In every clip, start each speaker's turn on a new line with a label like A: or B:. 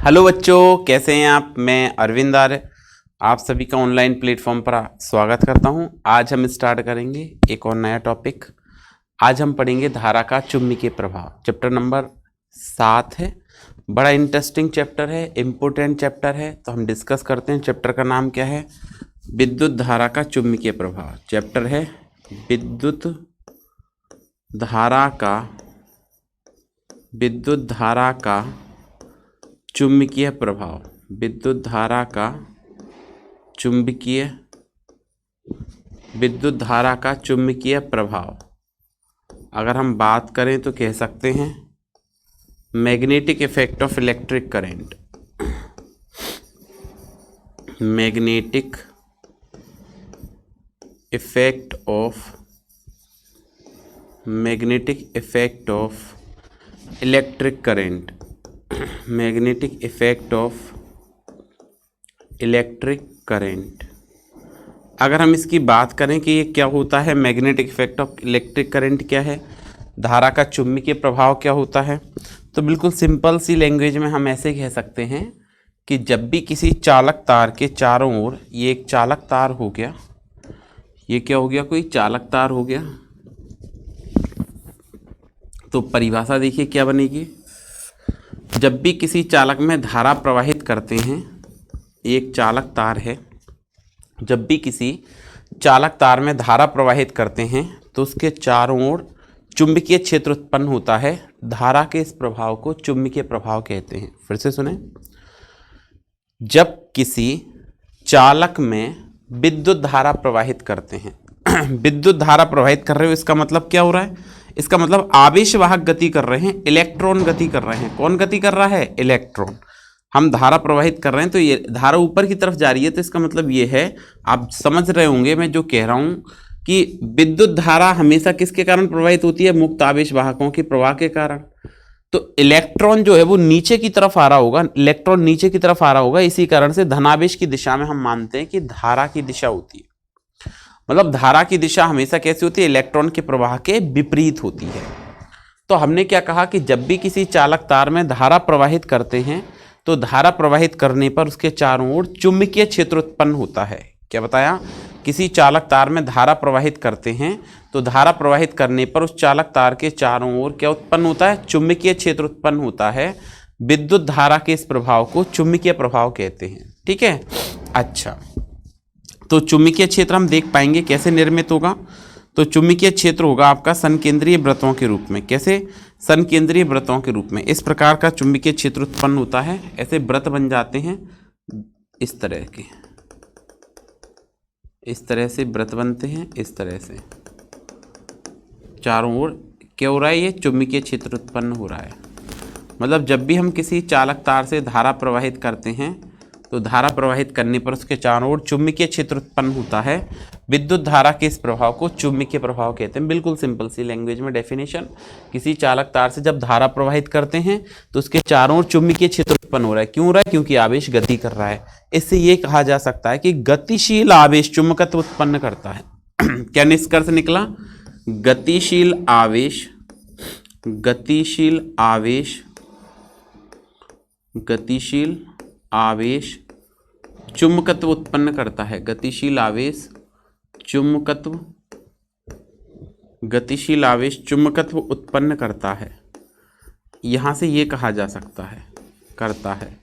A: Hello बच्चों, कैसे हैं आप। मैं अरविंद आर्य आप सभी का ऑनलाइन प्लेटफॉर्म पर स्वागत करता हूं। आज हम स्टार्ट करेंगे एक और नया टॉपिक। आज हम पढ़ेंगे धारा का चुंबकीय प्रभाव। चैप्टर नंबर 7 है। बड़ा इंटरेस्टिंग चैप्टर है, इम्पोर्टेंट चैप्टर है, तो हम डिस्कस करते हैं। चैप्टर का नाम क्या है? विद्युत धारा का चुंबकीय प्रभाव। चैप्टर है विद्युत धारा का चुंबकीय प्रभाव। विद्युत धारा का चुंबकीय प्रभाव। अगर हम बात करें तो कह सकते हैं magnetic effect of electric current. Magnetic effect of electric current. Magnetic effect of electric current. अगर हम इसकी बात करें कि ये क्या होता है, magnetic effect of electric current क्या है, धारा का चुंबकीय प्रभाव क्या होता है, तो बिल्कुल सिंपल सी लैंग्वेज में हम ऐसे कह सकते हैं कि जब भी किसी चालक तार के चारों ओर, ये एक चालक तार हो गया, ये क्या हो गया, कोई चालक तार हो गया, तो परिभाषा देखिए क्या बनेगी। जब भी किसी चालक में धारा प्रवाहित करते हैं, एक चालक तार है, जब भी किसी चालक तार में धारा प्रवाहित करते हैं तो उसके चारों ओर चुंबकीय क्षेत्र उत्पन्न होता है। धारा के इस प्रभाव को चुंबकीय प्रभाव कहते हैं। फिर से सुने, जब किसी चालक में विद्युत धारा प्रवाहित करते हैं विद्युत धारा प्रवाहित कर रहे हो, इसका मतलब क्या हो रहा है? इसका मतलब आवेश वाहक गति कर रहे हैं, इलेक्ट्रॉन गति कर रहे हैं। कौन गति कर रहा है? इलेक्ट्रॉन। हम धारा प्रवाहित कर रहे हैं तो ये धारा ऊपर की तरफ जा रही है, तो इसका मतलब ये है, आप समझ रहे होंगे मैं जो कह रहा हूं कि विद्युत धारा हमेशा किसके कारण प्रवाहित होती है? मुक्त आवेश वाहकों के प्रवाह के कारण। तो इलेक्ट्रॉन जो है वो नीचे की तरफ आ रहा होगा, इलेक्ट्रॉन नीचे की तरफ आ रहा होगा, इसी कारण से धनावेश की दिशा में हम मानते हैं कि धारा की दिशा होती है। मतलब धारा की दिशा हमेशा कैसी होती है? इलेक्ट्रॉन के प्रवाह के विपरीत होती है। तो हमने क्या कहा कि जब भी किसी चालक तार में धारा प्रवाहित करते हैं तो धारा प्रवाहित करने पर उसके चारों ओर चुंबकीय क्षेत्र उत्पन्न होता है। क्या बताया? किसी चालक तार में धारा प्रवाहित करते हैं तो धारा प्रवाहित करने पर उस चालक तार के चारों ओर क्या उत्पन्न होता है? चुंबकीय क्षेत्र उत्पन्न होता है। विद्युत धारा के इस प्रभाव को चुंबकीय प्रभाव कहते हैं। ठीक है, अच्छा, तो चुंबकीय क्षेत्र हम देख पाएंगे कैसे निर्मित होगा। तो चुंबकीय क्षेत्र होगा आपका संकेंद्रीय वृत्तों के रूप में। कैसे? संकेंद्रीय वृत्तों के रूप में इस प्रकार का चुंबकीय क्षेत्र उत्पन्न होता है। ऐसे वृत्त बन जाते हैं इस तरह के, इस तरह से वृत्त बनते हैं, इस तरह से चारों ओर क्या हो रहा है? ये चुंबकीय क्षेत्र उत्पन्न हो रहा है। मतलब जब भी हम किसी चालक तार से धारा प्रवाहित करते हैं तो धारा प्रवाहित करने पर उसके चारों ओर चुंबकीय क्षेत्र उत्पन्न होता है। विद्युत धारा के इस प्रभाव को चुंबकीय प्रभाव कहते हैं। बिल्कुल सिंपल सी लैंग्वेज में डेफिनेशन, किसी चालक तार से जब धारा प्रवाहित करते हैं तो उसके चारों ओर चुंबकीय क्षेत्र उत्पन्न हो रहा है। क्यों हो रहा है? क्योंकि आवेश गति कर रहा है। इससे ये कहा जा सकता है कि गतिशील आवेश चुंबकत्व उत्पन्न करता है। क्या निष्कर्ष निकला? गतिशील आवेश चुंबकत्व उत्पन्न करता है। गतिशील आवेश चुंबकत्व उत्पन्न करता है। यहां से ये कहा जा सकता है, करता है।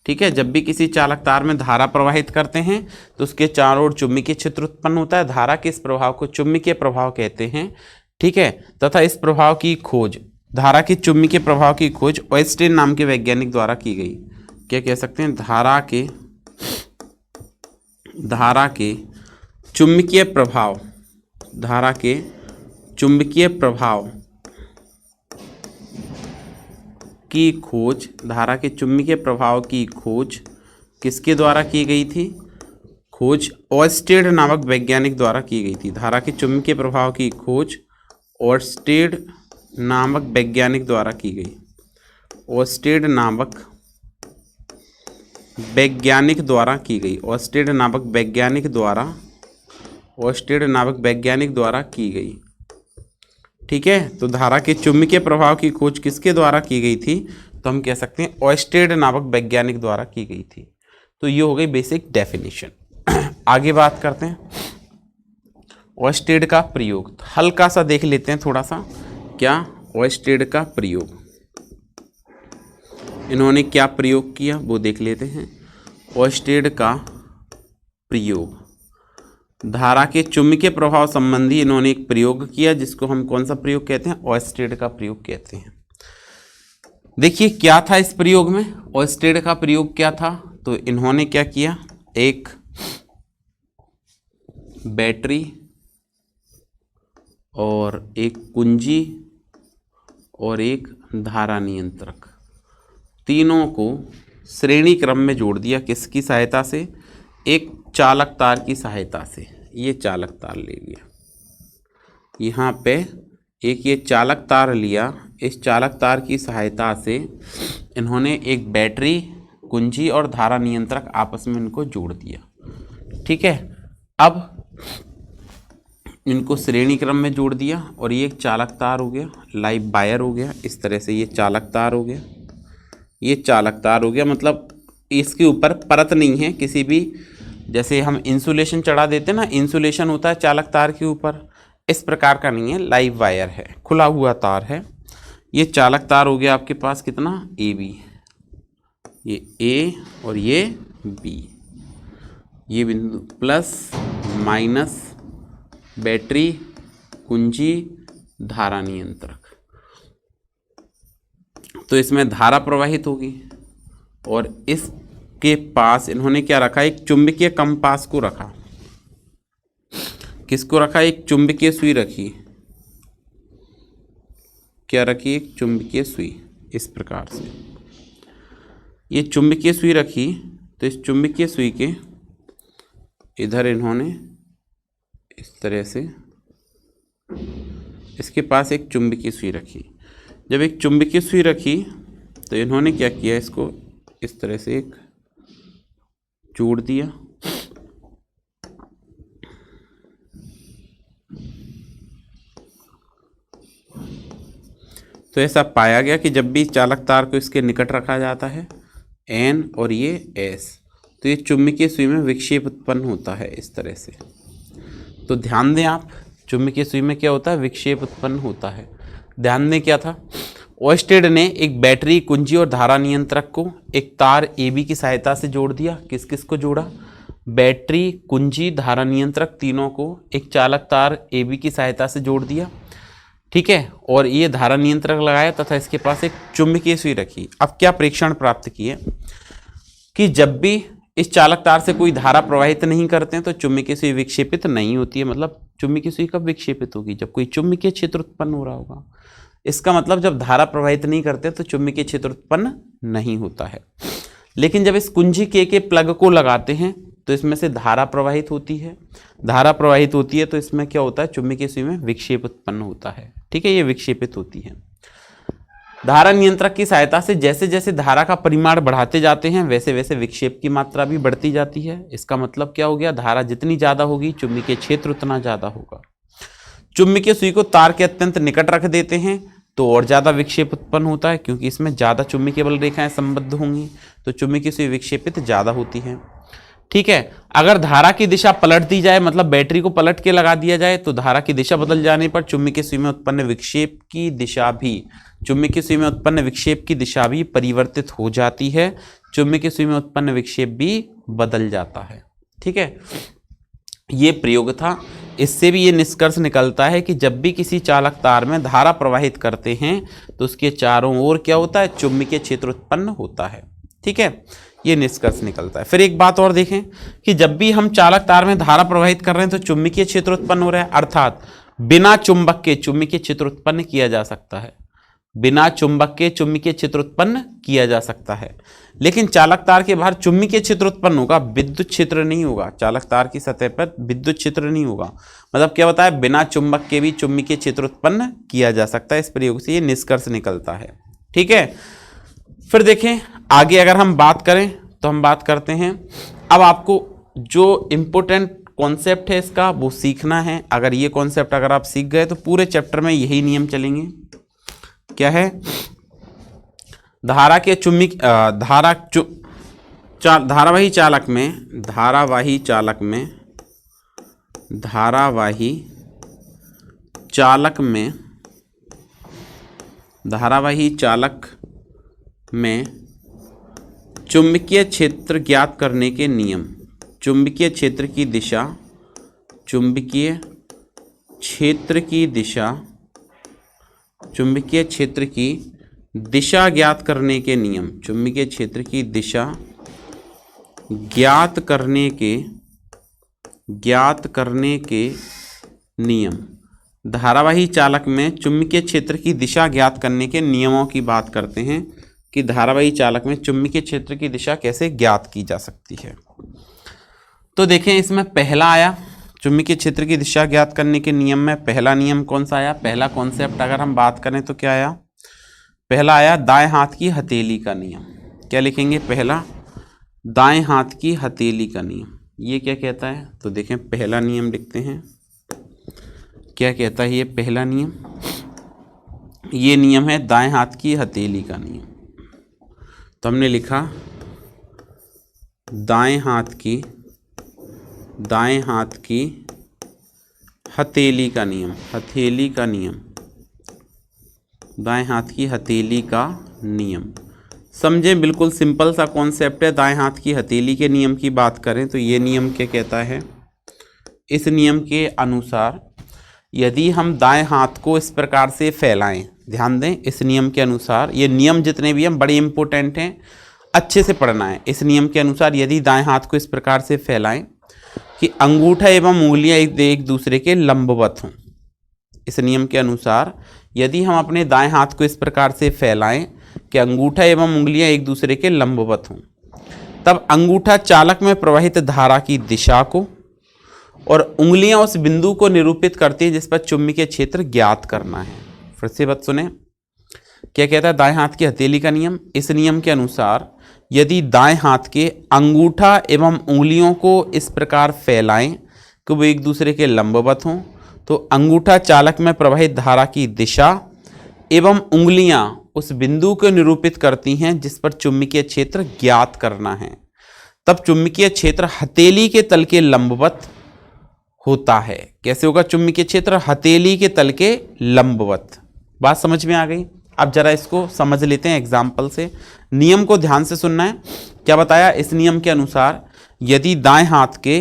A: ठीक है, जब भी किसी चालक तार में धारा प्रवाहित करते हैं तो उसके चारों ओर चुंबकीय क्षेत्र उत्पन्न होता है। धारा के इस प्रभाव को चुंबकीय प्रभाव कहते हैं। ठीक है, तथा इस प्रभाव की खोज, धारा के चुंबकीय प्रभाव की खोज ऑयस्टीन नाम के वैज्ञानिक द्वारा की गई। क्या कह सकते हैं? धारा के चुंबकीय प्रभाव की खोज, धारा के चुंबकीय प्रभाव की खोज किसके द्वारा की गई थी? खोज ऑयस्टेड नामक वैज्ञानिक द्वारा की गई थी। धारा के चुंबकीय प्रभाव की खोज ऑयस्टेड नामक वैज्ञानिक द्वारा की गई। ऑयस्टेड नामक वैज्ञानिक द्वारा की गई। ऑयस्टेड नामक वैज्ञानिक द्वारा की गई। ठीक है, तो धारा के चुंबकीय प्रभाव की खोज किसके द्वारा की गई थी? तो हम कह सकते हैं ऑयस्टेड नामक वैज्ञानिक द्वारा की गई थी। तो ये हो गई बेसिक डेफिनेशन। आगे बात करते हैं ऑयस्टेड का प्रयोग, हल्का सा देख लेते हैं थोड़ा सा। क्या ऑयस्टेड का प्रयोग, इन्होंने क्या प्रयोग किया वो देख लेते हैं। ऑयस्टेड का प्रयोग, धारा के चुंबकीय प्रभाव संबंधी इन्होंने एक प्रयोग किया, जिसको हम कौन सा प्रयोग कहते हैं, ऑयस्टेड का प्रयोग कहते हैं। देखिए क्या था इस प्रयोग में, ऑयस्टेड का प्रयोग क्या था, तो इन्होंने क्या किया, एक बैटरी और एक कुंजी और एक धारा नियंत्रक, तीनों को श्रेणी क्रम में जोड़ दिया। किसकी सहायता से, एक चालक तार की सहायता से। ये चालक तार ले लिया, यहाँ पे एक ये चालक तार लिया, इस चालक तार की सहायता से इन्होंने एक बैटरी, कुंजी और धारा नियंत्रक आपस में इनको जोड़ दिया। ठीक है, अब इनको श्रेणी क्रम में जोड़ दिया और ये एक चालक तार हो गया, लाइव वायर हो गया। इस तरह से ये चालक तार हो गया, ये चालक तार हो गया, मतलब इसके ऊपर परत नहीं है किसी भी, जैसे हम इंसुलेशन चढ़ा देते हैं ना, इंसुलेशन होता है चालक तार के ऊपर, इस प्रकार का नहीं है, लाइव वायर है, खुला हुआ तार है। ये चालक तार हो गया आपके पास कितना, ए बी, ये ए और ये बी, ये बिंदु प्लस माइनस बैटरी, कुंजी, धारा नियंत्रक। तो इसमें धारा प्रवाहित होगी और इसके पास इन्होंने क्या रखा, एक चुंबकीय कंपास को रखा। किसको रखा, एक चुंबकीय सुई रखी। क्या रखी, एक चुंबकीय सुई, इस प्रकार से ये चुंबकीय सुई रखी। तो इस चुंबकीय सुई के इधर इन्होंने इस तरह से इसके पास एक चुंबकीय सुई रखी। जब एक चुंबकीय सुई रखी तो इन्होंने क्या किया, इसको इस तरह से एक जोड़ दिया। तो ऐसा पाया गया कि जब भी चालक तार को इसके निकट रखा जाता है N और ये S, तो ये चुंबकीय सुई में विक्षेप उत्पन्न होता है इस तरह से। तो ध्यान दें आप, चुंबकीय सुई में क्या होता है, विक्षेप उत्पन्न होता है। ध्यान दें क्या था, ऑयस्टेड ने एक बैटरी, कुंजी और धारा नियंत्रक को एक तार AB की सहायता से जोड़ दिया। किस किस को जोड़ा, बैटरी, कुंजी, धारा नियंत्रक, तीनों को एक चालक तार AB की सहायता से जोड़ दिया। ठीक है, और ये धारा नियंत्रक लगाया तथा इसके पास एक चुंबकीय सुई रखी। अब क्या प्रेक्षण प्राप्त किए कि जब भी इस चालक तार से कोई धारा प्रवाहित नहीं करते हैं तो चुंबकीय सुई विक्षेपित नहीं होती है। मतलब चुंबकीय सुई कब विक्षेपित होगी, जब कोई चुंबकीय क्षेत्र उत्पन्न हो रहा होगा। इसका मतलब जब धारा प्रवाहित नहीं करते तो चुंबकीय क्षेत्र उत्पन्न नहीं होता है। लेकिन जब इस कुंजी के प्लग को लगाते हैं तो इसमें से धारा प्रवाहित होती है। धारा प्रवाहित होती है तो इसमें क्या होता है, चुंबकीय सुई में विक्षेप उत्पन्न होता है। ठीक है, ये विक्षेपित होती है। धारा नियंत्रक की सहायता से जैसे जैसे धारा का परिमाण बढ़ाते जाते हैं वैसे वैसे विक्षेप की मात्रा भी बढ़ती जाती है। इसका मतलब क्या हो गया, धारा जितनी ज्यादा होगी चुंबकीय क्षेत्र उतना ज्यादा होगा। चुंबकीय सुई को तार के अत्यंत निकट रख देते हैं तो और ज्यादा विक्षेप उत्पन्न होता है, क्योंकि इसमें ज्यादा चुंबकीय बल रेखाएं संबद्ध होंगी तो चुंबकीय सुई विक्षेपित ज्यादा होती है। ठीक है, अगर धारा की दिशा पलट दी जाए, मतलब बैटरी को पलट के लगा दिया जाए, तो धारा की दिशा बदल जाने पर चुंबकीय सुई में उत्पन्न विक्षेप की दिशा भी परिवर्तित हो जाती है। चुंबकीय सुई में उत्पन्न विक्षेप भी बदल जाता है। ठीक है, ये प्रयोग था। इससे भी ये निष्कर्ष निकलता है कि जब भी किसी चालक तार में धारा प्रवाहित करते हैं तो उसके चारों ओर क्या होता है, चुंबकीय क्षेत्र उत्पन्न होता है। ठीक है, ये निष्कर्ष निकलता है। फिर एक बात और देखें कि जब भी हम चालक तार में धारा प्रवाहित कर रहे हैं तो चुंबकीय क्षेत्र उत्पन्न हो रहा है, अर्थात बिना चुंबक के चुंबकीय क्षेत्र उत्पन्न किया जा सकता है। बिना चुंबक के चुंबकीय क्षेत्र उत्पन्न किया जा सकता है, लेकिन चालक तार के बाहर चुंबकीय क्षेत्र उत्पन्न होगा, विद्युत क्षेत्र नहीं होगा। चालक तार की सतह पर विद्युत क्षेत्र नहीं होगा। मतलब क्या बताया, बिना चुंबक के भी चुंबकीय क्षेत्र उत्पन्न किया जा सकता है। इस प्रयोग से ये निष्कर्ष निकलता है। ठीक है, फिर देखें आगे अगर हम बात करें तो हम बात करते हैं, अब आपको जो इम्पोर्टेंट कॉन्सेप्ट है इसका वो सीखना है। अगर ये कॉन्सेप्ट अगर आप सीख गए तो पूरे चैप्टर में यही नियम चलेंगे। क्या है, धारा के धारावाही चालक में धारावाही चालक में चुंबकीय क्षेत्र ज्ञात करने के नियम। चुंबकीय क्षेत्र की दिशा ज्ञात करने के नियम। चुंबकीय क्षेत्र की दिशा ज्ञात करने के नियम। धारावाही चालक में चुंबकीय क्षेत्र की दिशा ज्ञात करने के नियमों की बात करते हैं कि धारावाही चालक में चुंबकीय क्षेत्र की दिशा कैसे ज्ञात की जा सकती है। तो देखें, इसमें पहला आया चुंबकीय क्षेत्र की दिशा ज्ञात करने के नियम में पहला नियम कौन सा आया, पहला कॉन्सेप्ट अगर हम बात करें तो क्या आया, पहला आया दाएं हाथ की हथेली का नियम। क्या लिखेंगे, पहला दाएं हाथ की हथेली का नियम। ये क्या कहता है, तो देखें पहला नियम लिखते हैं, क्या कहता है ये पहला नियम, ये नियम है दाएं हाथ की हथेली का नियम। तो हमने लिखा दाएं हाथ की हथेली का नियम, दाएं हाथ की हथेली का नियम। समझें, बिल्कुल सिंपल सा कॉन्सेप्ट है। दाएं हाथ की हथेली के नियम की बात करें तो ये नियम क्या कहता है, इस नियम के अनुसार यदि हम दाएं हाथ को इस प्रकार से फैलाएं, ध्यान दें, इस नियम के अनुसार, ये नियम जितने भी हैं बड़े इंपॉर्टेंट हैं, अच्छे से पढ़ना है। इस नियम के अनुसार यदि दाएं हाथ को इस प्रकार से फैलाएं कि अंगूठा एवं उंगलियां एक दूसरे के लंबवत हों, इस नियम के अनुसार यदि हम अपने दाएं हाथ को इस प्रकार से फैलाएं कि अंगूठा एवं उंगलियां एक दूसरे के लंबवत हों, तब अंगूठा चालक में प्रवाहित धारा की दिशा को और उंगलियां उस बिंदु को निरूपित करती हैं जिस पर चुंबकीय क्षेत्र ज्ञात करना है। फिर से बात सुने, क्या कहता है दाएं हाथ की हथेली का नियम। इस नियम के अनुसार यदि दाएं हाथ के अंगूठा एवं उंगलियों को इस प्रकार फैलाएं कि वो एक दूसरे के लंबवत हों, तो अंगूठा चालक में प्रवाहित धारा की दिशा एवं उंगलियां उस बिंदु को निरूपित करती हैं जिस पर चुंबकीय क्षेत्र ज्ञात करना है। तब चुंबकीय क्षेत्र हथेली के तल के लंबवत होता है। कैसे होगा चुंबकीय क्षेत्र, हथेली के तल के लंबवत। बात समझ में आ गई। अब जरा इसको समझ लेते हैं एग्जाम्पल से। नियम को ध्यान से सुनना है। क्या बताया, इस नियम के अनुसार यदि दाएं हाथ के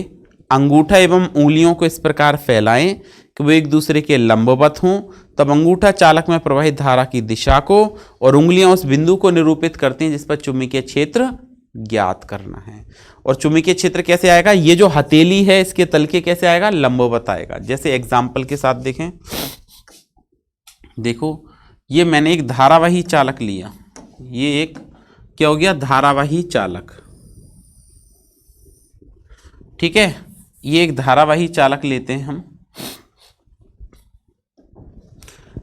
A: अंगूठा एवं उंगलियों को इस प्रकार फैलाएं कि वो एक दूसरे के लंबवत हों, तब अंगूठा चालक में प्रवाहित धारा की दिशा को और उंगलियां उस बिंदु को निरूपित करती हैं जिस पर चुंबकीय क्षेत्र ज्ञात करना है। और चुंबकीय क्षेत्र कैसे आएगा, ये जो हथेली है इसके तल के कैसे आएगा, लंबवत आएगा। जैसे एग्जाम्पल के साथ देखें, देखो ये मैंने एक धारावाही चालक लिया, ये एक क्या हो गया, धारावाही चालक, ठीक है। ये एक धारावाही चालक लेते हैं हम,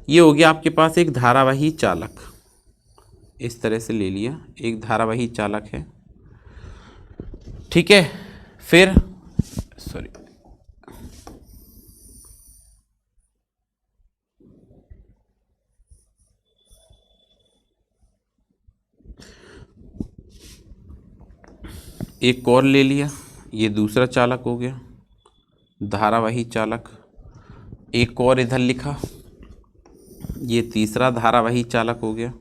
A: ये हो गया आपके पास एक धारावाही चालक, इस तरह से ले लिया, एक धारावाही चालक है, ठीक है। फिर सॉरी, एक और ले लिया, ये दूसरा चालक हो गया धारावाही चालक। एक और इधर लिखा, ये तीसरा धारावाही चालक हो गया।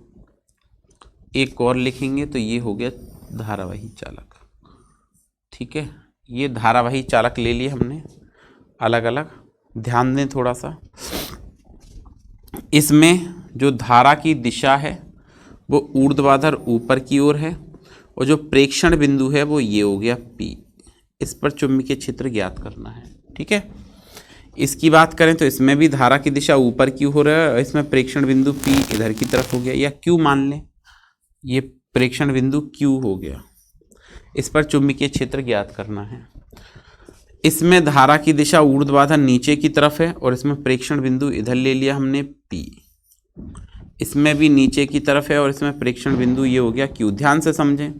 A: एक और लिखेंगे तो ये हो गया धारावाही चालक, ठीक है। ये धारावाही चालक ले लिए हमने अलग अलग। ध्यान दें थोड़ा सा, इसमें जो धारा की दिशा है वो ऊर्ध्वाधर ऊपर की ओर है और जो प्रेक्षण बिंदु है वो ये हो गया P। इस पर चुंबकीय क्षेत्र ज्ञात करना है, ठीक है। इसकी बात करें तो इसमें भी धारा की दिशा ऊपर की हो रहा है, इसमें प्रेक्षण बिंदु P इधर की तरफ हो गया, या Q मान लें, ये प्रेक्षण बिंदु Q हो गया। इस पर चुंबकीय क्षेत्र ज्ञात करना है। इसमें धारा की दिशा ऊर्ध्वाधर नीचे की तरफ है और इसमें प्रेक्षण बिंदु इधर ले लिया हमने P। इसमें भी नीचे की तरफ है और इसमें प्रेक्षण बिंदु ये हो गया Q। ध्यान से समझें।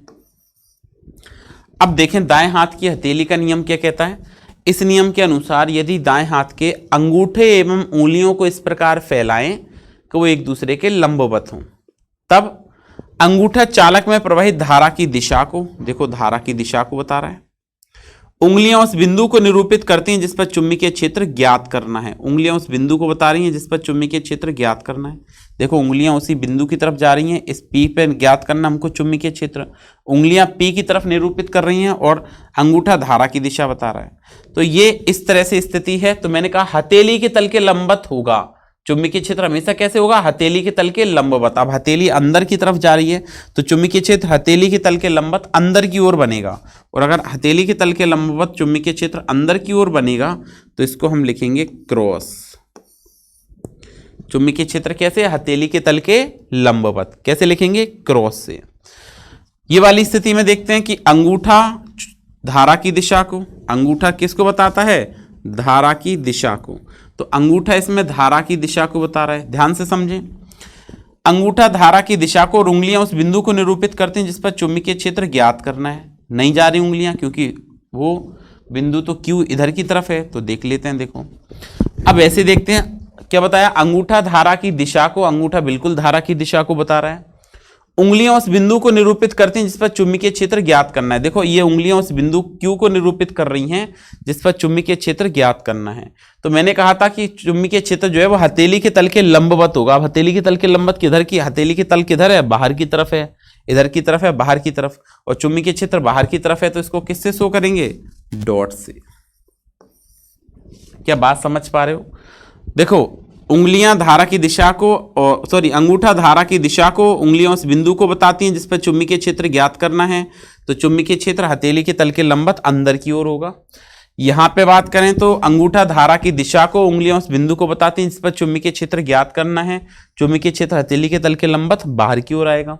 A: अब देखें दाएं हाथ की हथेली का नियम क्या कहता है। इस नियम के अनुसार यदि दाएं हाथ के अंगूठे एवं उंगलियों को इस प्रकार फैलाएं कि वो एक दूसरे के लंबवत हों, तब अंगूठा चालक में प्रवाहित धारा की दिशा को, देखो धारा की दिशा को बता रहा है। उंगलियां उस बिंदु को निरूपित करती हैं जिस पर चुंबकीय क्षेत्र ज्ञात करना है। उंगलियां उस बिंदु को बता रही हैं जिस पर चुंबकीय क्षेत्र ज्ञात करना है। देखो उंगलियां उसी बिंदु की तरफ जा रही हैं, इस P पे ज्ञात करना हमको चुंबकीय क्षेत्र। उंगलियां P की तरफ निरूपित कर रही हैं और अंगूठा धारा की दिशा बता रहा है। तो ये इस तरह से स्थिति है। तो मैंने कहा हथेली के तल के लंबवत होगा चुंबकीय क्षेत्र, हमेशा कैसे होगा, हथेली के तल के लंबवत। अब हथेली अंदर की तरफ जा रही है तो चुंबकीय क्षेत्र हथेली के तल के लंबवत अंदर की ओर बनेगा। और अगर हथेली के तल के लंबवत चुंबकीय क्षेत्र अंदर की ओर बनेगा तो इसको हम लिखेंगे क्रॉस। चुंबकीय क्षेत्र कैसे, हथेली के तल के लंबवत, कैसे लिखेंगे, क्रॉस से। ये वाली स्थिति में देखते हैं कि अंगूठा धारा की दिशा को, अंगूठा किसको बताता है, धारा की दिशा को। तो अंगूठा इसमें धारा की दिशा को बता रहा है, ध्यान से समझें। अंगूठा धारा की दिशा को और उंगलियां उस बिंदु को निरूपित करते हैं जिस पर चुंबकीय क्षेत्र ज्ञात करना है। नहीं जा रही उंगलियां क्योंकि वो बिंदु तो क्यू इधर की तरफ है। तो देख लेते हैं, देखो अब ऐसे देखते हैं क्या बताया, अंगूठा धारा की दिशा को, अंगूठा बिल्कुल धारा की दिशा को बता रहा है। उंगलियां उस बिंदु को निरूपित करती हैं जिस पर चुंबकीय क्षेत्र ज्ञात करना है। देखो ये उंगलियां उस बिंदु Q को निरूपित कर रही हैं जिस पर चुंबकीय क्षेत्र ज्ञात करना है। तो मैंने कहा था कि चुंबकीय क्षेत्र जो है वो हथेली के तल के लंबवत होगा। अब हथेली के तल के लंबवत किधर की, हथेली के तल किधर है, बाहर की तरफ है, इधर की तरफ है, बाहर की तरफ। और चुंबकीय क्षेत्र बाहर की तरफ है तो इसको किससे शो करेंगे, डॉट से। क्या बात समझ पा रहे हो। देखो उंगलियां धारा की दिशा को, सॉरी अंगूठा धारा की दिशा को, उंगलियां उस बिंदु को बताती हैं जिस पर चुंबकीय क्षेत्र ज्ञात करना है। तो चुंबकीय क्षेत्र हथेली के तल के लंबवत अंदर की ओर होगा। यहां पे बात करें तो अंगूठा धारा की दिशा को, उंगलियां उस बिंदु को बताती हैं जिस पर चुंबकीय क्षेत्र ज्ञात करना है। चुंबकीय क्षेत्र हथेली के तल के लंबवत बाहर की ओर आएगा।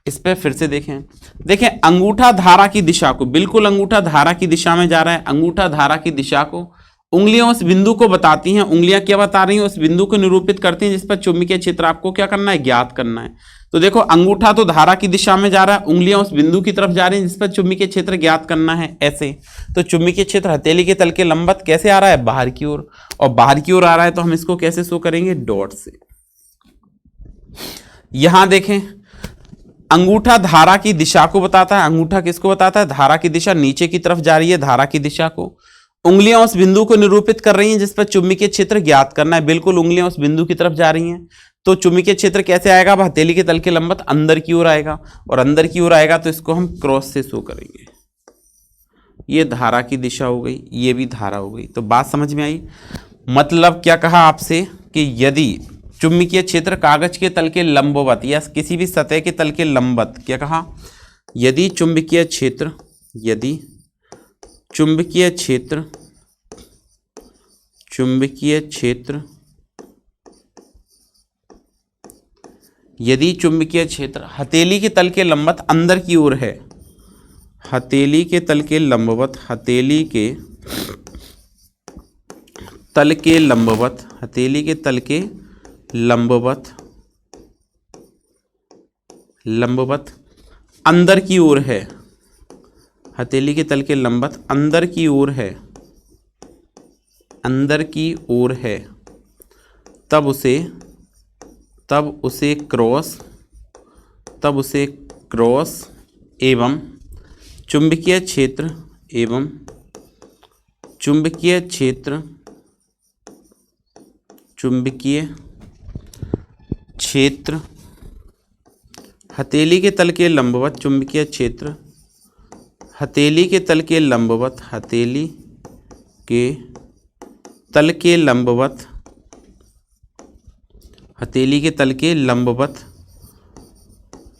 A: इस पर फिर से देखें अंगूठा धारा की दिशा को, बिल्कुल अंगूठा धारा की दिशा में जा रहा है। अंगूठा धारा की दिशा को उंगलियां उस बिंदु को बताती हैं। उंगलियां क्या बता रही हैं, उस बिंदु को निरूपित करती हैं जिस पर चुंबकीय क्षेत्र आपको क्या करना है, ज्ञात करना है। तो देखो अंगूठा तो धारा की दिशा में जा रहा है, उंगलियां उस बिंदु की तरफ जा रही हैं जिस पर चुंबकीय क्षेत्र ज्ञात करना है, ऐसे। तो चुंबकीय क्षेत्र हथेली के तल के लंबवत कैसे आ रहा है, बाहर की ओर। और बाहर की ओर आ रहा है तो हम इसको कैसे शो करेंगे, डॉट से। यहां देखें अंगूठा धारा की दिशा को बताता है। अंगूठा किसको बताता है, धारा की दिशा, नीचे की तरफ जा रही है धारा की दिशा को। उंगलियां उस बिंदु को निरूपित कर रही हैं जिस पर चुंबकीय क्षेत्र ज्ञात करना है। बिल्कुल उंगलियां उस बिंदु की तरफ जा रही हैं तो चुंबकीय क्षेत्र कैसे आएगा, हथेली के तल के लंबवत अंदर की ओर आएगा। और अंदर की ओर आएगा तो इसको हम क्रॉस से शो करेंगे। ये धारा की दिशा हो गई, ये भी धारा हो गई। तो बात समझ में आई। मतलब क्या कहा आपसे कि यदि चुंबकीय क्षेत्र कागज के तल के लंबवत या किसी भी सतह के तल के लंबवत, क्या कहा, यदि चुंबकीय क्षेत्र, यदि चुंबकीय क्षेत्र, चुंबकीय क्षेत्र, यदि चुंबकीय क्षेत्र हथेली के तल के लंबवत अंदर की ओर है, हथेली के तल के लंबवत, हथेली के तल के लंबवत, हथेली के तल के लंबवत, लंबवत अंदर की ओर है, हथेली के तल के लंबवत अंदर की ओर है, अंदर की ओर है, तब उसे क्रॉस, तब उसे क्रॉस एवं चुंबकीय क्षेत्र, एवं चुंबकीय क्षेत्र, चुंबकीय क्षेत्र हथेली के तल के लंबवत, चुंबकीय क्षेत्र हथेली के तल के लंबवत, हथेली के तल के लंबवत, हथेली के तल के लंबवत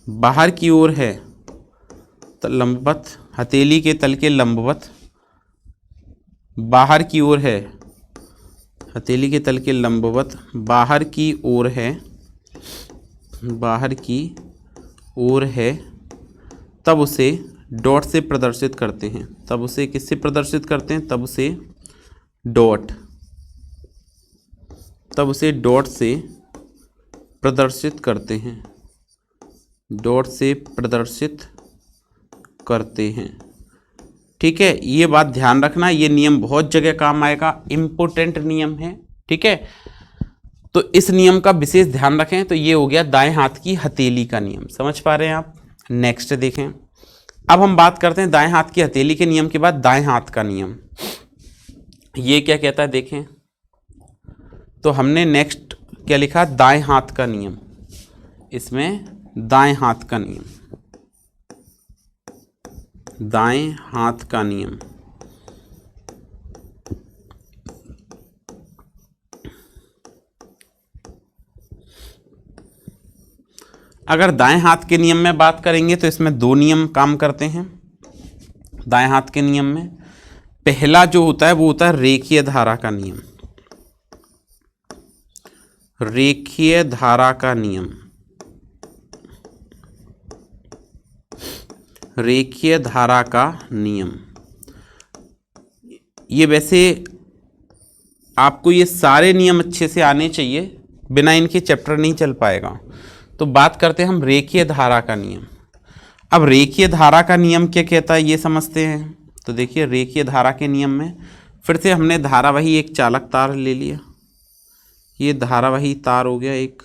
A: बाहर की ओर है। लंबवत हथेली के तल के लंबवत बाहर की ओर है, हथेली के तल के लंबवत बाहर की ओर है, बाहर की ओर है, तब उसे डॉट से प्रदर्शित करते हैं। तब उसे किससे प्रदर्शित करते हैं, तब उसे डॉट, तब उसे डॉट से प्रदर्शित करते हैं, डॉट से प्रदर्शित करते हैं। ठीक है, ये बात ध्यान रखना, ये नियम बहुत जगह काम आएगा, इम्पोर्टेंट नियम है। ठीक है, तो इस नियम का विशेष ध्यान रखें। तो ये हो गया दाएं हाथ की हथेली का नियम, समझ पा रहे हैं आप। नेक्स्ट देखें, अब हम बात करते हैं दाएं हाथ की हथेली के नियम के बाद दाएं हाथ का नियम। ये क्या कहता है देखें, तो हमने नेक्स्ट क्या लिखा, दाएं हाथ का नियम। इसमें दाएं हाथ का नियम, दाएं हाथ का नियम। अगर दाएं हाथ के नियम में बात करेंगे तो इसमें दो नियम काम करते हैं दाएं हाथ के नियम में। पहला जो होता है वो होता है रेखीय धारा का नियम। रेखीय धारा का नियम, रेखीय धारा का नियम। ये वैसे आपको ये सारे नियम अच्छे से आने चाहिए, बिना इनके चैप्टर नहीं चल पाएगा। तो बात करते हैं हम रेखीय धारा का नियम। अब रेखीय धारा का नियम क्या कहता है ये समझते हैं। तो देखिए रेखीय धारा के नियम में फिर से हमने धारावाही एक चालक तार ले लिया, ये धारावाही तार हो गया एक,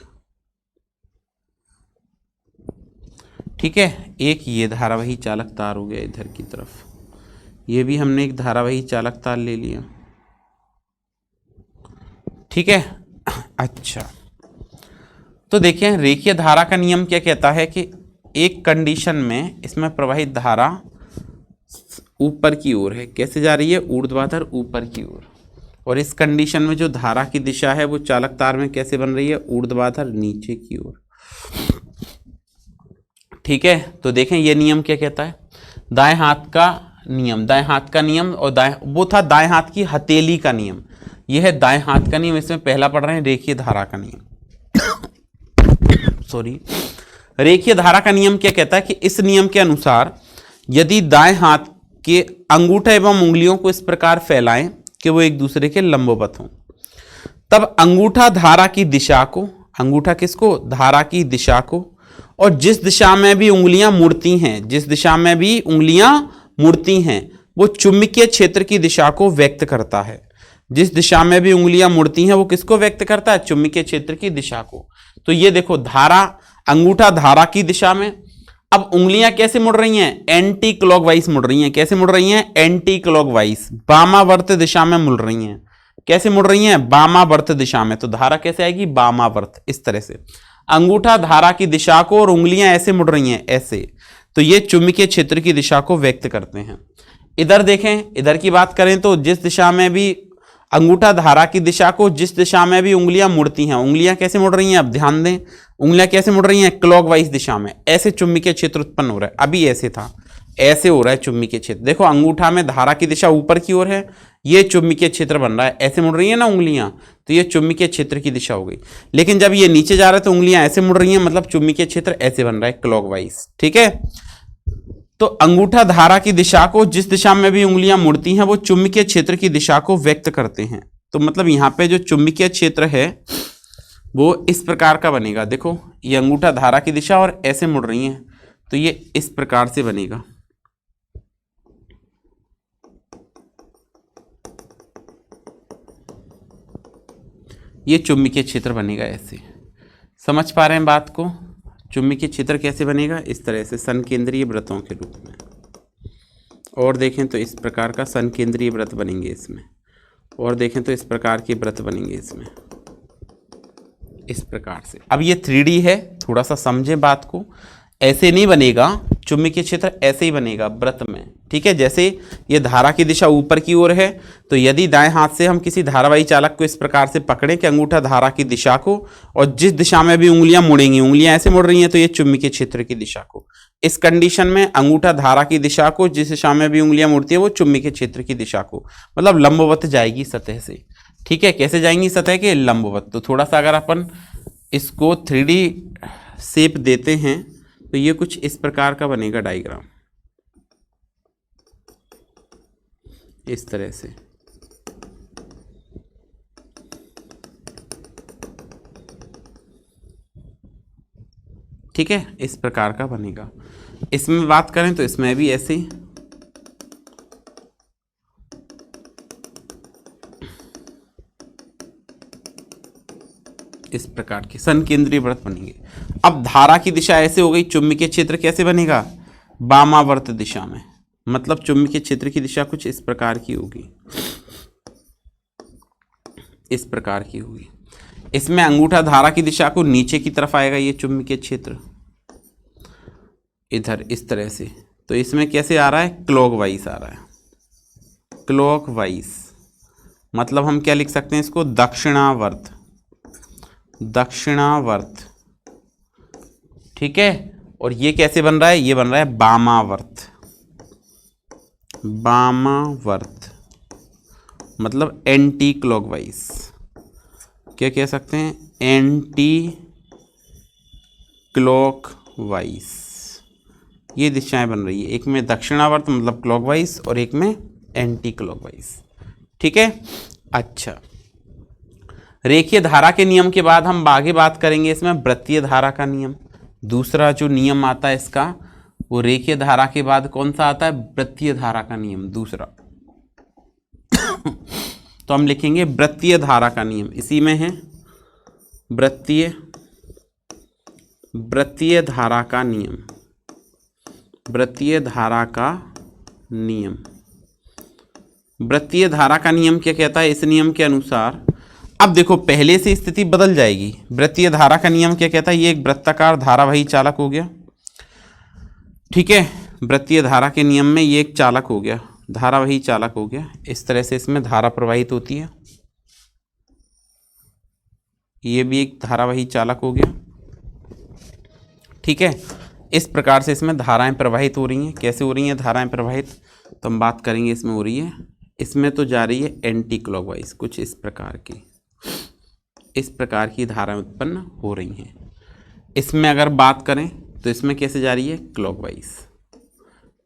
A: ठीक है। एक ये धारावाही चालक तार हो गया इधर की तरफ, ये भी हमने एक धारावाही चालक तार ले लिया, ठीक है। अच्छा, तो देखिए रेखीय धारा का नियम क्या कहता है कि एक कंडीशन में इसमें प्रवाहित धारा ऊपर की ओर है, कैसे जा रही है, ऊर्ध्वाधर ऊपर की ओर। और इस कंडीशन में जो धारा की दिशा है वो चालक तार में कैसे बन रही है, ऊर्ध्वाधर नीचे की ओर, ठीक है। तो देखें ये नियम क्या कहता है, दाएं हाथ का नियम, दाएं हाथ का नियम। और दाएं वो था दाएं हाथ की हथेली का नियम, यह है दाएं हाथ का नियम। इसमें पहला पढ़ रहे हैं रेखीय धारा का नियम। सॉरी, रेखीय धारा का नियम क्या कहता है कि इस नियम के अनुसार यदि दाएं हाथ के अंगूठा एवं उंगलियों को इस प्रकार फैलाएं कि वो एक दूसरे के लंबवत हों, तब अंगूठा धारा की दिशा को, अंगूठा किसको, धारा की दिशा को, और जिस दिशा में भी उंगलियां मुड़ती हैं, जिस दिशा में भी उंगलियां मुड़ती हैं वो चुंबकीय क्षेत्र की दिशा को व्यक्त करता है। जिस दिशा में भी उंगलियां मुड़ती हैं वो किसको व्यक्त करता है, चुंबकीय क्षेत्र की दिशा को। तो ये देखो धारा, अंगूठा धारा की दिशा में, अब उंगलियां कैसे मुड़ रही हैं, एंटी क्लॉकवाइज मुड़ रही हैं। कैसे मुड़ रही हैं, एंटी क्लॉकवाइज, वामावर्त दिशा में मुड़ रही हैं। कैसे मुड़ रही हैं, वामावर्त दिशा में। तो धारा कैसे आएगी, वामावर्त, इस तरह से। अंगूठा धारा की दिशा को और उंगलियां ऐसे मुड़ रही हैं, ऐसे। तो ये चुंबकीय क्षेत्र की दिशा को व्यक्त करते हैं। इधर देखें, इधर की बात करें तो जिस दिशा में भी अंगूठा धारा की दिशा को, जिस दिशा में भी उंगलियां मुड़ती हैं, उंगलियां कैसे मुड़ रही हैं, अब ध्यान दें, उंगलियां कैसे मुड़ रही हैं, क्लॉकवाइज दिशा में। ऐसे चुंबकीय क्षेत्र उत्पन्न हो रहा है, अभी ऐसे था, ऐसे हो रहा है चुंबकीय क्षेत्र। देखो अंगूठा में धारा की दिशा ऊपर की ओर है, ये चुंबकीय क्षेत्र बन रहा है, ऐसे मुड़ रही है ना उंगलियां, तो ये चुंबकीय क्षेत्र की दिशा हो गई। लेकिन जब ये नीचे जा रहा है तो उंगलियां ऐसे मुड़ रही हैं, मतलब चुंबकीय क्षेत्र ऐसे बन रहा है, क्लॉकवाइज, ठीक है। तो अंगूठा धारा की दिशा को, जिस दिशा में भी उंगलियां मुड़ती हैं वो चुंबकीय क्षेत्र की दिशा को व्यक्त करते हैं। तो मतलब यहां पे जो चुंबकीय क्षेत्र है वो इस प्रकार का बनेगा। देखो ये अंगूठा धारा की दिशा और ऐसे मुड़ रही हैं, तो ये इस प्रकार से बनेगा। ये चुंबकीय क्षेत्र बनेगा ऐसे, समझ पा रहे हैं बात को। चुंबकीय क्षेत्र कैसे बनेगा, इस तरह से, संकेंद्रीय वृत्तों के रूप में। और देखें तो इस प्रकार का संकेंद्रीय वृत्त बनेंगे इसमें, और देखें तो इस प्रकार के वृत्त बनेंगे इसमें, इस प्रकार से। अब ये 3D है, थोड़ा सा समझें बात को। ऐसे नहीं बनेगा चुंबकीय क्षेत्र, ऐसे ही बनेगा वृत्त में, ठीक है। जैसे ये धारा की दिशा ऊपर की ओर है, तो यदि दाएं हाथ से हम किसी धारावाही चालक को इस प्रकार से पकड़ें कि अंगूठा धारा की दिशा को, और जिस दिशा में भी उंगलियां मुड़ेंगी, उंगलियां ऐसे मुड़ रही हैं, तो ये चुंबकीय क्षेत्र की दिशा को। इस कंडीशन में अंगूठा धारा की दिशा को, जिस दिशा में भी उंगलियां मुड़ती है वो चुंबकीय क्षेत्र की दिशा को, मतलब लंबवत जाएगी सतह से, ठीक है। कैसे जाएंगी, सतह के लंबवत। तो थोड़ा सा अगर अपन इसको 3D शेप देते हैं तो ये कुछ इस प्रकार का बनेगा डायग्राम, इस तरह से, ठीक है, इस प्रकार का बनेगा। इसमें बात करें तो इसमें भी ऐसे ही, इस प्रकार के सन केंद्रीय वृत्त बनेंगे। अब धारा की दिशा ऐसे हो गई, चुंबकीय क्षेत्र कैसे बनेगा, वामावर्त दिशा में, मतलब चुंबकीय क्षेत्र की दिशा कुछ इस प्रकार की होगी, इस प्रकार की होगी। इसमें अंगूठा धारा की दिशा को नीचे की तरफ आएगा, ये चुंबकीय क्षेत्र इधर इस तरह से, तो इसमें कैसे आ रहा है, क्लॉकवाइज आ रहा है, क्लॉकवाइज, मतलब हम क्या लिख सकते हैं इसको, दक्षिणावर्त, दक्षिणावर्त, ठीक है। और ये कैसे बन रहा है, ये बन रहा है वामावर्त, वामावर्त, मतलब एंटी क्लॉकवाइज, क्या कह सकते हैं, एंटी क्लॉकवाइज, ये दिशाएं बन रही है, एक में दक्षिणावर्त मतलब क्लॉकवाइज और एक में एंटी क्लॉकवाइज, ठीक है। अच्छा, रेखीय धारा के नियम के बाद हम आगे बात करेंगे इसमें वृत्तीय धारा का नियम। दूसरा जो नियम आता है इसका, वो रेखीय धारा के बाद कौन सा आता है, वृत्तीय धारा का नियम दूसरा। तो हम लिखेंगे वृत्तीय धारा का नियम, इसी में है वृत्तीय धारा का नियम, वृत्तीय धारा का नियम। वृत्तीय धारा का नियम क्या कहता है, इस नियम के अनुसार, अब देखो पहले से स्थिति बदल जाएगी। वृत्तीय धारा का नियम क्या कहता है, ये एक वृत्ताकार धारावाही चालक हो गया, ठीक है। वृत्तीय धारा के नियम में ये एक चालक हो गया, धारावाही चालक हो गया, इस तरह से इसमें धारा प्रवाहित होती है, ये भी एक धारावाही चालक हो गया, ठीक है। इस प्रकार से इसमें धाराएं प्रवाहित हो रही हैं। कैसे हो रही हैं धाराएं प्रवाहित, तो हम बात करेंगे इसमें हो रही है, इसमें तो जा रही है एंटी क्लॉकवाइज, कुछ इस प्रकार की, इस प्रकार की धाराएं उत्पन्न हो रही हैं। इसमें अगर बात करें तो इसमें कैसे जा रही है, क्लॉकवाइज,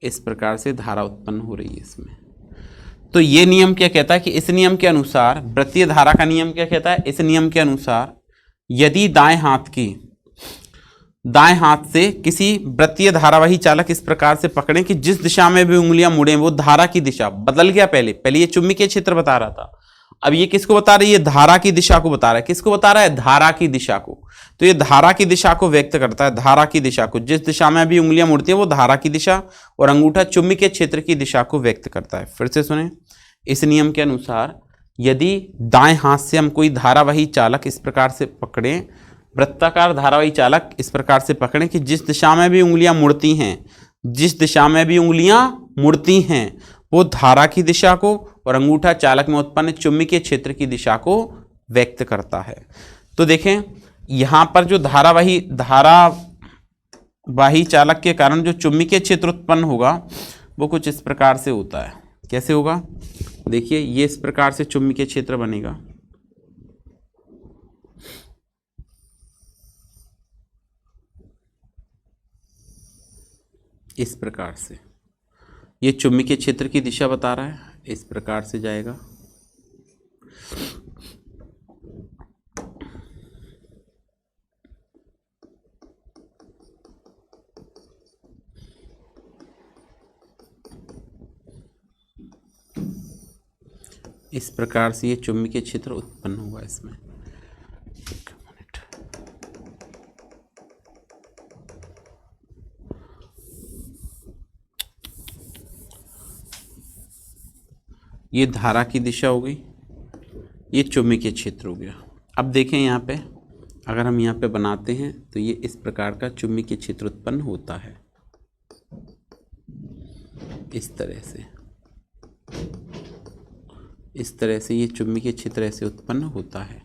A: इस प्रकार से धारा उत्पन्न हो रही है इसमें। तो ये नियम क्या कहता है कि इस नियम के अनुसार, वृत्तीय धारा का नियम क्या कहता है, इस नियम के अनुसार यदि दाएं हाथ से किसी वृत्तीय धारावाही चालक इस प्रकार से पकड़ें कि जिस दिशा में भी उंगलियां मुड़े वो धारा की दिशा बदल गया। पहले ये चुंबकीय क्षेत्र बता रहा था, अब ये किसको बता रही है, धारा की दिशा को बता रहा है। किसको बता रहा है, धारा की दिशा को। तो ये धारा की दिशा को व्यक्त करता है, धारा की दिशा को, जिस दिशा में भी उंगलियां मुड़ती है वो धारा की दिशा, और अंगूठा चुंबकीय क्षेत्र की दिशा को व्यक्त करता है। फिर से सुने, इस नियम के अनुसार यदि दाएं हाथ से हम कोई धारावाही चालक इस प्रकार से पकड़े, वृत्ताकार धारावाही चालक इस प्रकार से पकड़ें कि जिस दिशा में भी उंगलियां मुड़ती हैं, जिस दिशा में भी उंगलियां मुड़ती हैं वो धारा की दिशा को और अंगूठा चालक में उत्पन्न चुंबकीय क्षेत्र की दिशा को व्यक्त करता है। तो देखें यहां पर जो धारावाही चालक के कारण जो चुंबकीय क्षेत्र उत्पन्न होगा वो कुछ इस प्रकार से होता है। कैसे होगा, देखिए ये इस प्रकार से चुंबकीय क्षेत्र बनेगा, इस प्रकार से। ये चुंबकीय क्षेत्र की दिशा बता रहा है, इस प्रकार से जाएगा। इस प्रकार से ये चुंबकीय क्षेत्र उत्पन्न हुआ इसमें। ये धारा की दिशा हो गई, ये चुंबकीय क्षेत्र हो गया। अब देखें यहाँ पे, अगर हम यहाँ पे बनाते हैं तो ये इस प्रकार का चुंबकीय क्षेत्र उत्पन्न होता है, इस तरह से, इस तरह से ये चुंबकीय क्षेत्र ऐसे उत्पन्न होता है।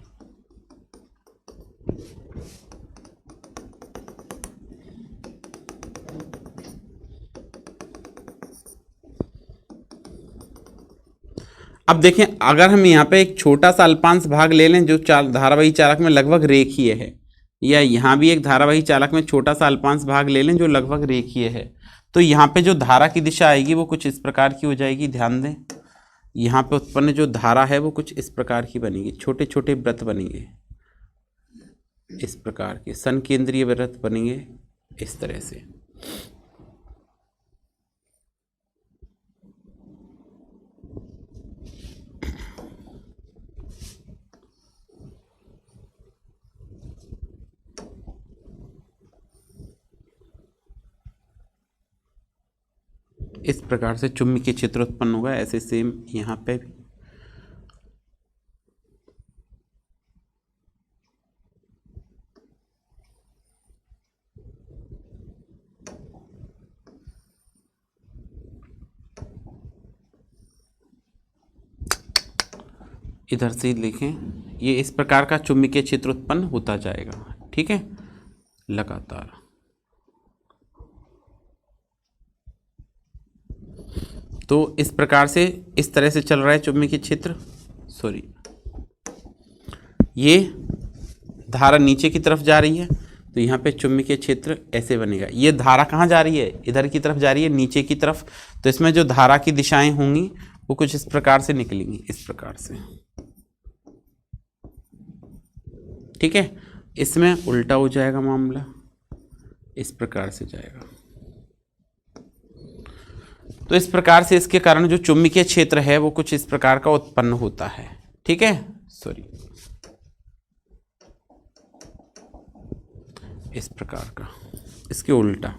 A: अब देखें अगर हम यहाँ पे एक छोटा सा अल्पांश भाग ले लें जो धारावाही चालक में लगभग रेखीय है, या यहाँ भी एक धारावाही चालक में छोटा सा अल्पांश भाग ले लें जो लगभग रेखीय है, तो यहाँ पे जो धारा की दिशा आएगी वो कुछ इस प्रकार की हो जाएगी। ध्यान दें, यहाँ पे उत्पन्न जो धारा है वो कुछ इस प्रकार की बनेगी, छोटे छोटे वृत्त बनेंगे, इस प्रकार के संकेंद्रीय वृत्त बनेंगे इस तरह से। इस प्रकार से चुंबकीय क्षेत्र उत्पन्न होगा। ऐसे सेम यहाँ पे भी। इधर से लिखें, ये इस प्रकार का चुंबकीय क्षेत्र उत्पन्न होता जाएगा। ठीक है, लगातार। तो इस प्रकार से इस तरह से चल रहा है चुंबकीय क्षेत्र। सॉरी, ये धारा नीचे की तरफ जा रही है, तो यहाँ पे चुंबकीय क्षेत्र ऐसे बनेगा। ये धारा कहाँ जा रही है? इधर की तरफ जा रही है, नीचे की तरफ। तो इसमें जो धारा की दिशाएं होंगी वो कुछ इस प्रकार से निकलेंगी, इस प्रकार से। ठीक है, इसमें उल्टा हो जाएगा मामला, इस प्रकार से जाएगा। तो इस प्रकार से इसके कारण जो चुंबकीय क्षेत्र है वो कुछ इस प्रकार का उत्पन्न होता है। ठीक है, सॉरी, इस प्रकार का, इसके उल्टा।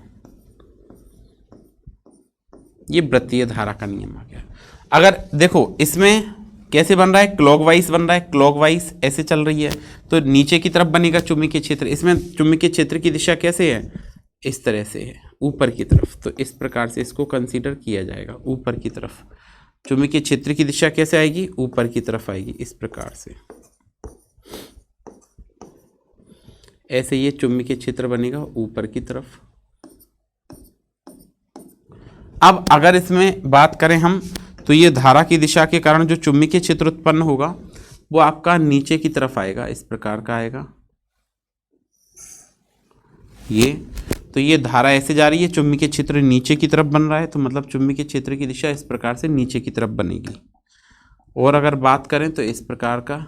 A: ये वृत्तीय धारा का नियम आ गया। अगर देखो इसमें कैसे बन रहा है, क्लॉकवाइज बन रहा है, क्लॉकवाइज ऐसे चल रही है, तो नीचे की तरफ बनेगा चुंबकीय क्षेत्र। इसमें चुंबकीय क्षेत्र की दिशा कैसे है? इस तरह से है, ऊपर की तरफ। तो इस प्रकार से इसको कंसीडर किया जाएगा, ऊपर की तरफ। चुंबकीय क्षेत्र की दिशा कैसे आएगी? ऊपर की तरफ आएगी, इस प्रकार से। ऐसे ये चुंबकीय क्षेत्र बनेगा ऊपर की तरफ। अब अगर इसमें बात करें हम, तो ये धारा की दिशा के कारण जो चुंबकीय क्षेत्र उत्पन्न होगा वो आपका नीचे की तरफ आएगा, इस प्रकार का आएगा ये। तो ये धारा ऐसे जा रही है, चुंबकीय क्षेत्र नीचे की तरफ बन रहा है, तो मतलब चुंबकीय क्षेत्र की दिशा इस प्रकार से नीचे की तरफ बनेगी। और अगर बात करें तो इस प्रकार का,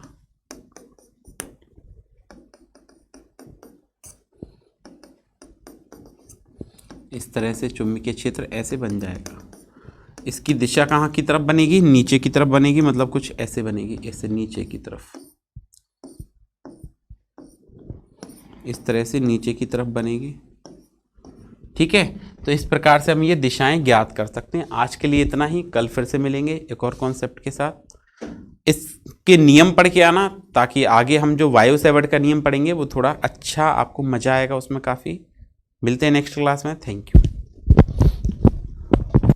A: इस तरह से चुंबकीय क्षेत्र ऐसे बन जाएगा। इसकी दिशा कहाँ की तरफ बनेगी? नीचे की तरफ बनेगी, मतलब कुछ ऐसे बनेगी, ऐसे नीचे की तरफ। इस तरह से नीचे की तरफ बनेगी। ठीक है, तो इस प्रकार से हम ये दिशाएं ज्ञात कर सकते हैं। आज के लिए इतना ही, कल फिर से मिलेंगे एक और कॉन्सेप्ट के साथ। इसके नियम पढ़ के आना, ताकि आगे हम जो वायु सेवर्ट का नियम पढ़ेंगे वो थोड़ा अच्छा, आपको मजा आएगा उसमें काफ़ी। मिलते हैं नेक्स्ट क्लास में। Thank you.